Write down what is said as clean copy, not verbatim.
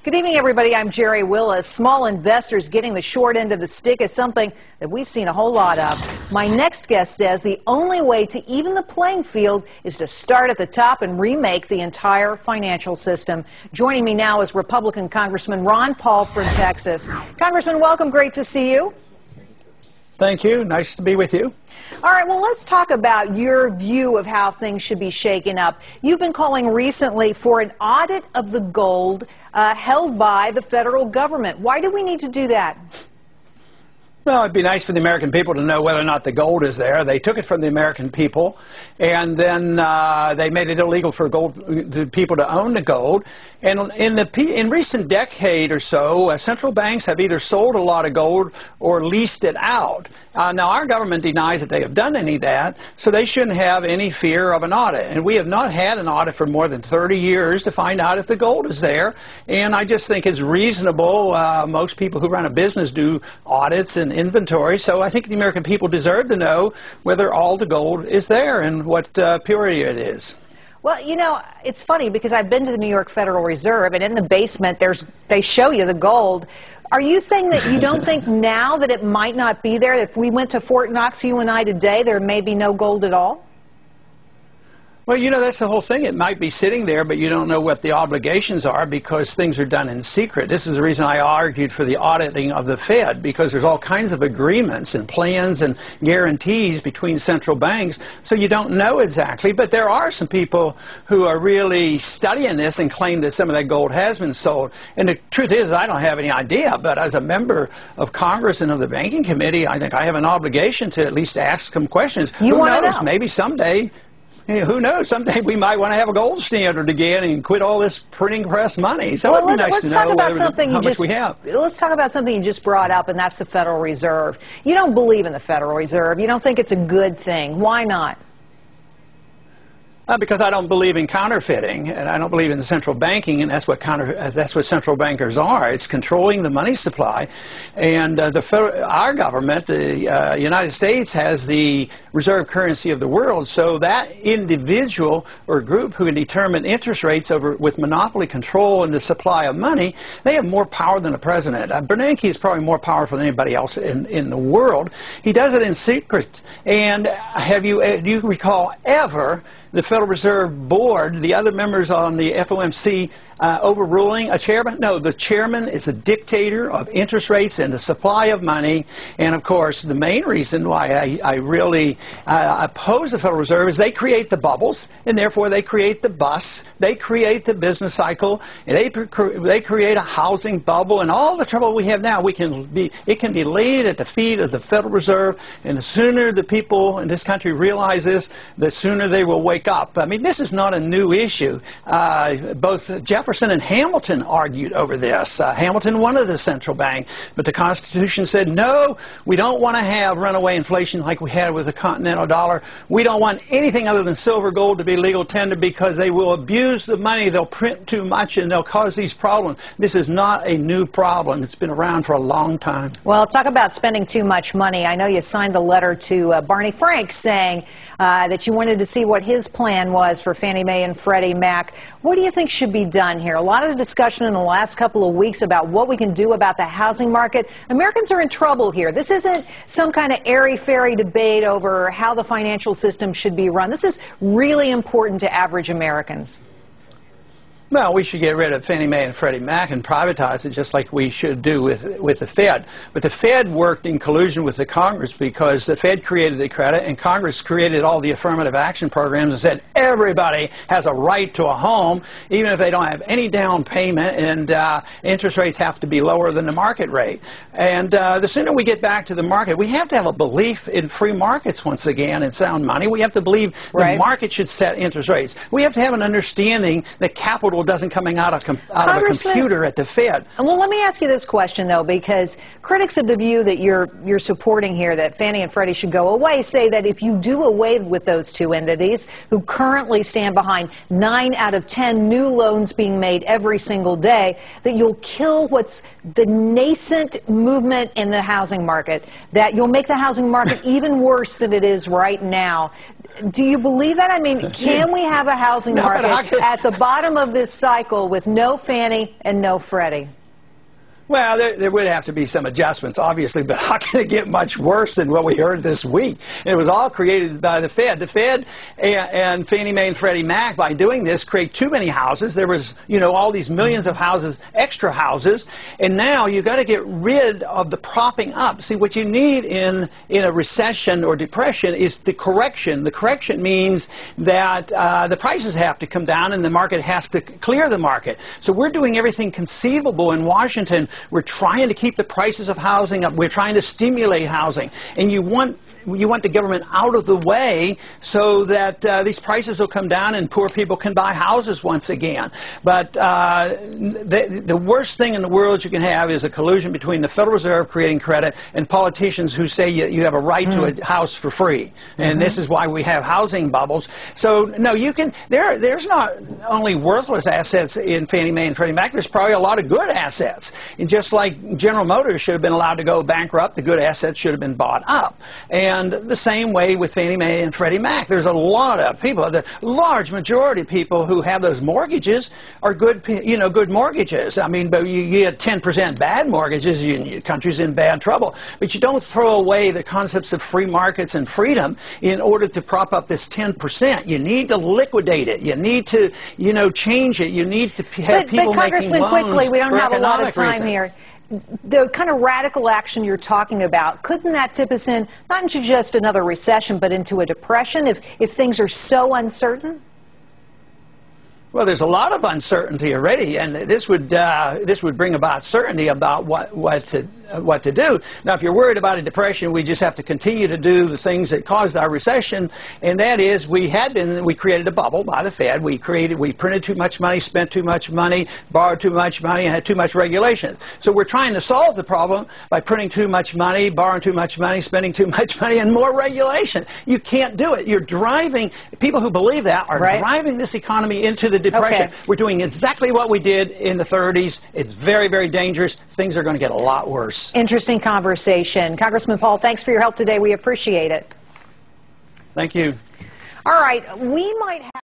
Good evening, everybody. I'm Jerry Willis. Small investors getting the short end of the stick is something that we've seen a whole lot of. My next guest says the only way to even the playing field is to start at the top and remake the entire financial system. Joining me now is Republican Congressman Ron Paul from Texas. Congressman, welcome. Great to see you. Thank you. Nice to be with you. All right, well, let's talk about your view of how things should be shaken up. You've been calling recently for an audit of the gold held by the federal government. Why do we need to do that? Well, it'd be nice for the American people to know whether or not the gold is there. They took it from the American people, and then they made it illegal for people to own the gold. And in recent decade or so, central banks have either sold a lot of gold or leased it out. Now, our government denies that they have done any of that, so they shouldn't have any fear of an audit. And we have not had an audit for more than 30 years to find out if the gold is there. And I just think it's reasonable. Most people who run a business do audits and inventory, so I think the American people deserve to know whether all the gold is there and what purity it is. Well, you know, it's funny because I've been to the New York Federal Reserve, and in the basement they show you the gold. Are you saying that you don't think now that it might not be there? If we went to Fort Knox, you and I today, there may be no gold at all? Well, you know, that's the whole thing. It might be sitting there, but you don't know what the obligations are because things are done in secret. This is the reason I argued for the auditing of the Fed, because there's all kinds of agreements and plans and guarantees between central banks, so you don't know exactly. But there are some people who are really studying this and claim that some of that gold has been sold. And the truth is, I don't have any idea, but as a member of Congress and of the Banking Committee, I think I have an obligation to at least ask some questions. Who knows? Maybe someday... Who knows? Someday we might want to have a gold standard again and quit all this printing press money. So it'd be nice to know how much we have. Let's talk about something you just brought up, and that's the Federal Reserve. You don't believe in the Federal Reserve. You don't think it's a good thing. Why not? Because I don't believe in counterfeiting, and I don't believe in central banking, and that's what central bankers are. It's controlling the money supply, and our government, the United States, has the reserve currency of the world. So that individual or group who can determine interest rates with monopoly control and the supply of money, they have more power than the president. Bernanke is probably more powerful than anybody else in the world. He does it in secret. And do you recall ever the Federal Reserve Board, the other members on the FOMC, overruling a chairman? No, the chairman is a dictator of interest rates and the supply of money. And, of course, the main reason why I really oppose the Federal Reserve is they create the bubbles, and therefore they create the busts. They create the business cycle. And they create a housing bubble. And all the trouble we have now, it can be laid at the feet of the Federal Reserve. And the sooner the people in this country realize this, the sooner they will wake up. I mean, this is not a new issue. Both Jefferson and Hamilton argued over this. Hamilton wanted the central bank, but the Constitution said, no, we don't want to have runaway inflation like we had with the continental dollar. We don't want anything other than silver gold to be legal tender because they will abuse the money. They'll print too much and they'll cause these problems. This is not a new problem. It's been around for a long time. Well, talk about spending too much money. I know you signed the letter to Barney Frank saying that you wanted to see what his plan was for Fannie Mae and Freddie Mac. What do you think should be done here? A lot of discussion in the last couple of weeks about what we can do about the housing market. Americans are in trouble here. This isn't some kind of airy-fairy debate over how the financial system should be run. This is really important to average Americans. Well, we should get rid of Fannie Mae and Freddie Mac and privatize it just like we should do with the Fed. But the Fed worked in collusion with the Congress because the Fed created the credit and Congress created all the affirmative action programs and said everybody has a right to a home, even if they don't have any down payment, and interest rates have to be lower than the market rate. And the sooner we get back to the market, we have to have a belief in free markets once again and sound money. We have to believe the market should set interest rates. We have to have an understanding that capital doesn't coming out of a computer at the Fed. Well, let me ask you this question, though, because critics of the view that you're supporting here, that Fannie and Freddie should go away, say that if you do away with those two entities who currently stand behind 9 out of 10 new loans being made every single day, that you'll kill what's the nascent movement in the housing market, that you'll make the housing market even worse than it is right now. Do you believe that? I mean, can we have a housing market at the bottom of this cycle with no Fannie and no Freddie? Well, there would have to be some adjustments, obviously, but how can it get much worse than what we heard this week? It was all created by the Fed. The Fed and Fannie Mae and Freddie Mac, by doing this, create too many houses. There was, all these millions of houses, extra houses, and now you've got to get rid of the propping up. See, what you need in a recession or depression is the correction. The correction means that the prices have to come down and the market has to clear the market. So we're doing everything conceivable in Washington. We're trying to keep the prices of housing up. We're trying to stimulate housing. And you want the government out of the way so that these prices will come down and poor people can buy houses once again. But the worst thing in the world you can have is a collusion between the Federal Reserve creating credit and politicians who say you have a right to a house for free. And this is why we have housing bubbles. So, no, there's not only worthless assets in Fannie Mae and Freddie Mac, there's probably a lot of good assets. And just like General Motors should have been allowed to go bankrupt, the good assets should have been bought up. And the same way with Fannie Mae and Freddie Mac. There's a lot of people, the large majority of people who have those mortgages are good, good mortgages. I mean, but you get 10% bad mortgages, your country's in bad trouble. But you don't throw away the concepts of free markets and freedom in order to prop up this 10%. You need to liquidate it. You need to, change it. You need to have people making loans. Congressman, quickly, we don't have a lot of time reason. Here. The kind of radical action you're talking about, couldn't that tip us in, not into just another recession, but into a depression if things are so uncertain? Well, there's a lot of uncertainty already, and this would bring about certainty about what to do. Now, if you're worried about a depression, we just have to continue to do the things that caused our recession, and that is we created a bubble by the Fed. We printed too much money, spent too much money, borrowed too much money, and had too much regulation. So we're trying to solve the problem by printing too much money, borrowing too much money, spending too much money, and more regulation. You can't do it. You're driving, people who believe that are driving this economy into the depression. Okay. We're doing exactly what we did in the 30s. It's very, very dangerous. Things are going to get a lot worse. Interesting conversation. Congressman Paul, thanks for your help today. We appreciate it. Thank you. All right, we might have